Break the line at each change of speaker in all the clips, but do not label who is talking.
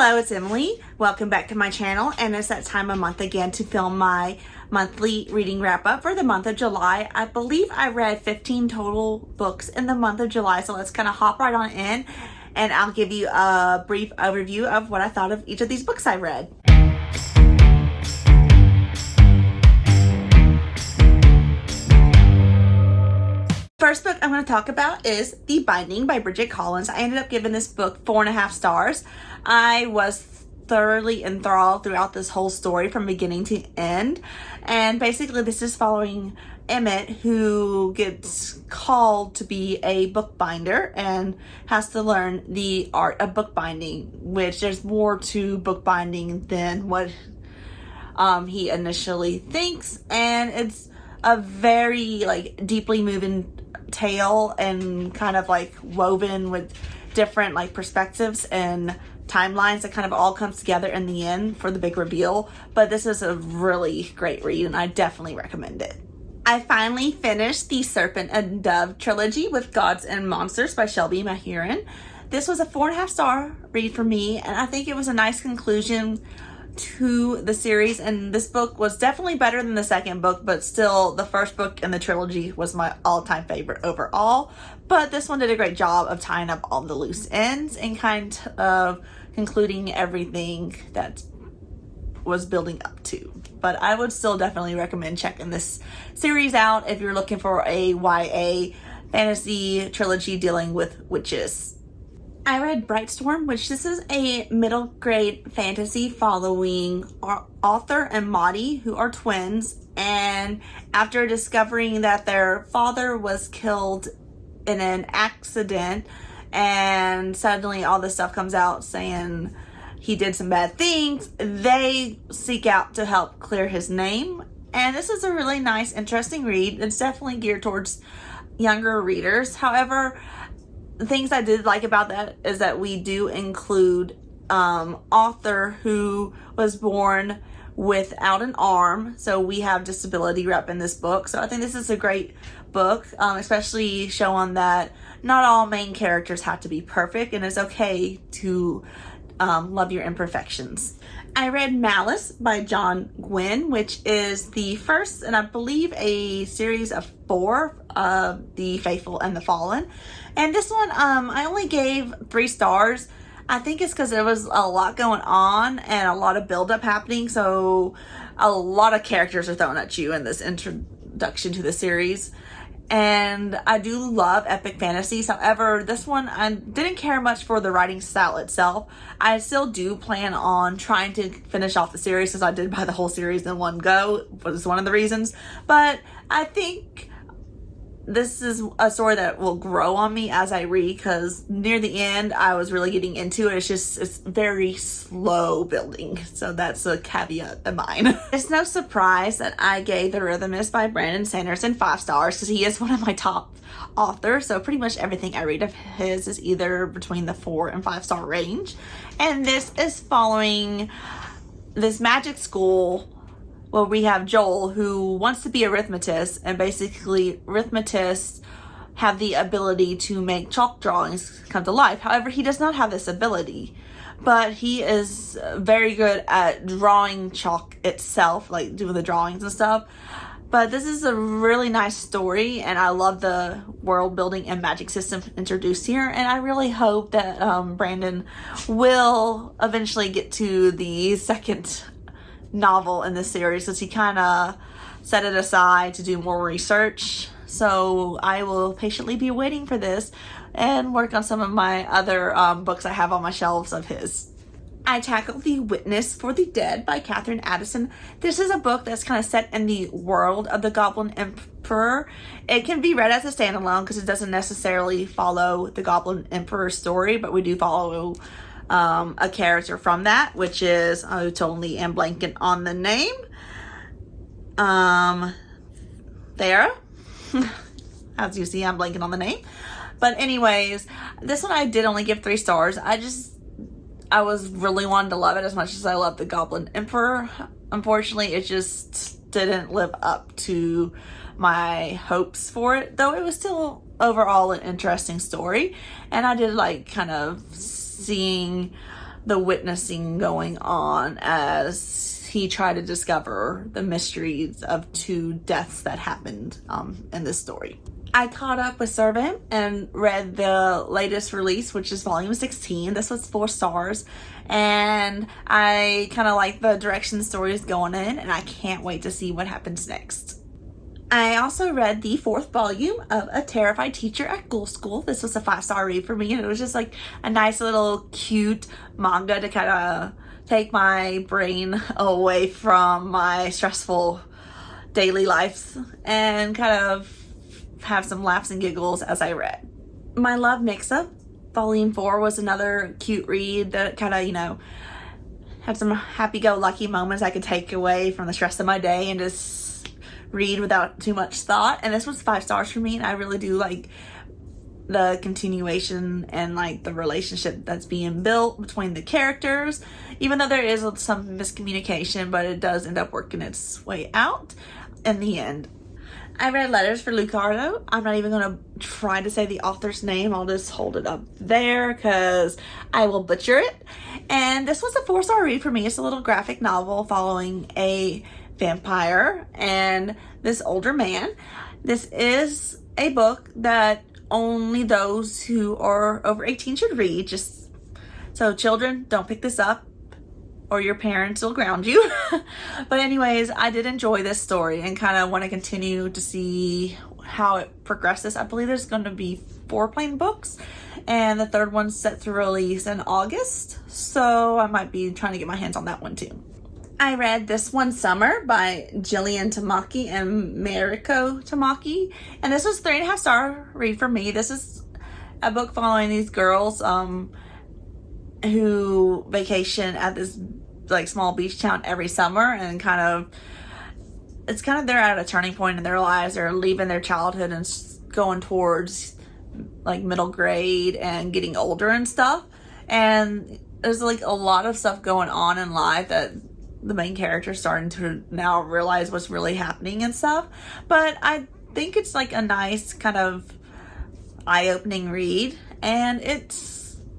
Hello, it's Emily. Welcome back to my channel, and it's that time of month again to film my monthly reading wrap up for the month of July. I believe I read 15 total books in the month of July, so let's kind of hop right on in and I'll give you a brief overview of what I thought of each of these books I read. First book I'm going to talk about is The Binding by Bridget Collins. I ended up giving this book 4.5 stars. I was thoroughly enthralled throughout this whole story from beginning to end. And basically this is following Emmett, who gets called to be a bookbinder and has to learn the art of bookbinding, which there's more to bookbinding than what he initially thinks. And it's a very deeply moving tale and kind of woven with different perspectives and timelines that kind of all comes together in the end for the big reveal. But this is a really great read and I definitely recommend it. I finally finished the Serpent and Dove trilogy with Gods and Monsters by Shelby Mahurin. This was a 4.5 star read for me, and I think it was a nice conclusion to the series, and this book was definitely better than the second book, but still the first book in the trilogy was my all-time favorite overall. But this one did a great job of tying up all the loose ends and kind of concluding everything that was building up to. But I would still definitely recommend checking this series out if you're looking for a YA fantasy trilogy dealing with witches. I read Brightstorm, which this is a middle grade fantasy following author and Maudie, who are twins, and after discovering that their father was killed in an accident and suddenly all this stuff comes out saying he did some bad things, they seek out to help clear his name. And this is a really nice, interesting read. It's definitely geared towards younger readers. However, the things I did like about that is that we do include author who was born without an arm, so we have disability rep in this book. So I think this is a great book, especially showing that not all main characters have to be perfect and it's okay to love your imperfections. I read Malice by John Gwynne, which is the first, and I believe a series of 4 of The Faithful and the Fallen. And this one, I only gave 3 stars. I think it's because there was a lot going on and a lot of buildup happening. So a lot of characters are thrown at you in this introduction to the series. And I do love epic fantasies. However, this one, I didn't care much for the writing style itself. I still do plan on trying to finish off the series, since I did buy the whole series in one go, was one of the reasons. But I think this is a story that will grow on me as I read, because near the end I was really getting into it. It's very slow building, so that's a caveat of mine. It's no surprise that I gave The Rhythmus by Brandon Sanderson 5 stars, because he is one of my top authors. So pretty much everything I read of his is either between the 4 and 5 star range. And this is following this magic school where we have Joel, who wants to be a arithmetist, and basically arithmetists have the ability to make chalk drawings come to life. However, he does not have this ability, but he is very good at drawing chalk itself, like doing the drawings and stuff. But this is a really nice story, and I love the world building and magic system introduced here. And I really hope that Brandon will eventually get to the second novel in this series, since he kind of set it aside to do more research. So I will patiently be waiting for this and work on some of my other books I have on my shelves of his. I tackled The Witness for the Dead by Catherine Addison. This is a book that's kind of set in the world of the Goblin Emperor. It can be read as a standalone because it doesn't necessarily follow the Goblin Emperor story, but we do follow a character from that, which is, I totally am blanking on the name. Thera? As you see, I'm blanking on the name. But anyways, this one I did only give 3 stars. I was really wanting to love it as much as I love the Goblin Emperor. Unfortunately, it just didn't live up to my hopes for it, though it was still overall an interesting story. And I did like kind of seeing the witnessing going on as he tried to discover the mysteries of 2 deaths that happened in this story. I caught up with Servant and read the latest release, which is volume 16. This was 4 stars, and I kind of like the direction the story is going in, and I can't wait to see what happens next. I also read the 4th volume of A Terrified Teacher at Ghoul School. This was a 5-star read for me, and it was just like a nice little cute manga to kind of take my brain away from my stressful daily life and kind of have some laughs and giggles as I read. My Love MixUp Volume 4 was another cute read that kind of, had some happy-go-lucky moments I could take away from the stress of my day and just read without too much thought. And this was 5 stars for me, and I really do like the continuation and like the relationship that's being built between the characters, even though there is some miscommunication, but it does end up working its way out in the end. I read Letters for Lucardo. I'm not even going to try to say the author's name. I'll just hold it up there because I will butcher it. And this was a 4-star read for me. It's a little graphic novel following a vampire and this older man. This is a book that only those who are over 18 should read. So children, don't pick this up, or your parents will ground you. But anyways, I did enjoy this story and kind of want to continue to see how it progresses. I believe there's going to be 4 plain books, and the 3rd one's set to release in August, so I might be trying to get my hands on that one too. I read This One Summer by Jillian Tamaki and Mariko Tamaki, and this was 3.5-star read for me. This is a book following these girls who vacation at this like small beach town every summer, and it's kind of they're at a turning point in their lives. They're leaving their childhood and going towards like middle grade and getting older and stuff, and there's like a lot of stuff going on in life that the main character is starting to now realize what's really happening and stuff. But I think it's like a nice kind of eye-opening read, and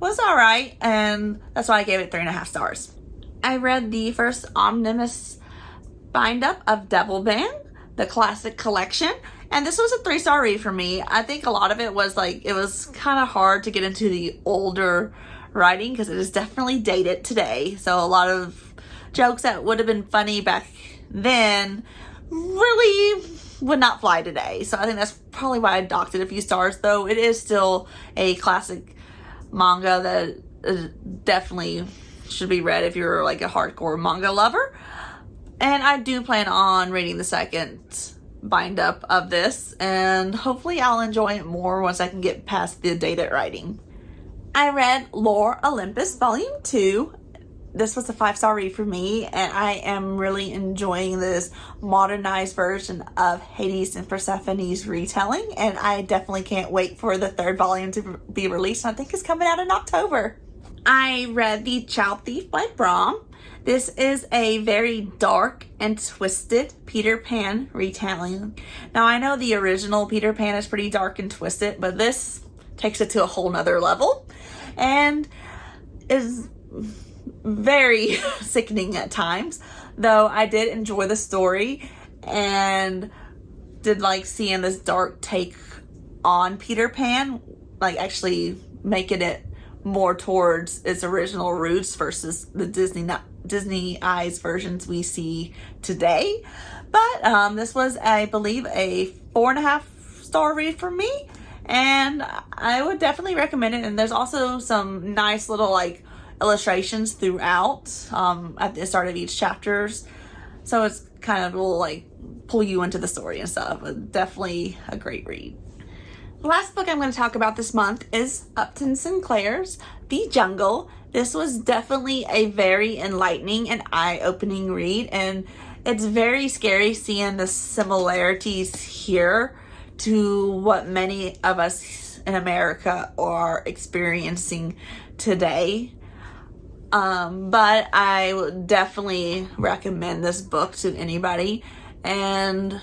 was alright, and that's why I gave it 3.5 stars. I read the first omnibus bind-up of Devil Band, the classic collection, and this was a 3-star read for me. I think a lot of it was like, it was kind of hard to get into the older writing because it is definitely dated today. So a lot of jokes that would have been funny back then really would not fly today. So I think that's probably why I docked it a few stars, though it is still a classic manga that definitely should be read if you're like a hardcore manga lover. And I do plan on reading the 2nd bind up of this, and hopefully I'll enjoy it more once I can get past the dated writing. I read Lore Olympus Volume 2. This was a 5-star read for me, and I am really enjoying this modernized version of Hades and Persephone's retelling, and I definitely can't wait for the 3rd volume to be released. I think it's coming out in October. I read The Child Thief by Brahm. This is a very dark and twisted Peter Pan retelling. Now, I know the original Peter Pan is pretty dark and twisted, but this takes it to a whole nother level and is very sickening at times, though I did enjoy the story and did like seeing this dark take on Peter Pan, like actually making it more towards its original roots versus the Disney-ized versions we see today. But this was, I believe, a 4.5-star read for me, and I would definitely recommend it. And there's also some nice little like illustrations throughout at the start of each chapters, so it's kind of will like pull you into the story and stuff. But definitely a great read. The last book I'm going to talk about this month is Upton Sinclair's The Jungle. This was definitely a very enlightening and eye-opening read, and it's very scary seeing the similarities here to what many of us in America are experiencing today. But I would definitely recommend this book to anybody, and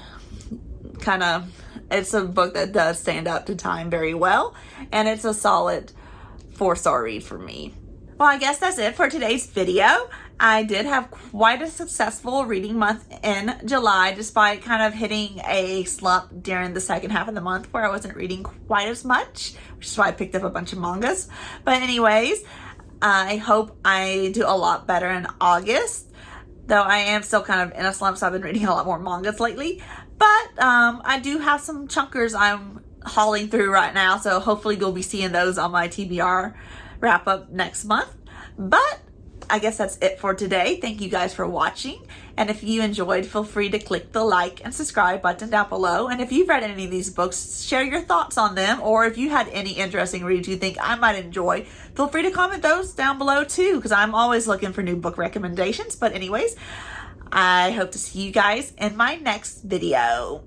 it's a book that does stand up to time very well, and it's a solid 4-star read for me. Well, I guess that's it for today's video. I did have quite a successful reading month in July, despite kind of hitting a slump during the second half of the month where I wasn't reading quite as much, which is why I picked up a bunch of mangas. But anyways, I hope I do a lot better in August, though I am still kind of in a slump, so I've been reading a lot more mangas lately. But I do have some chunkers I'm hauling through right now, so hopefully you'll be seeing those on my TBR wrap up next month. But I guess that's it for today. Thank you guys for watching. And if you enjoyed, feel free to click the like and subscribe button down below. And if you've read any of these books, share your thoughts on them. Or if you had any interesting reads you think I might enjoy, feel free to comment those down below too, because I'm always looking for new book recommendations. But anyways, I hope to see you guys in my next video.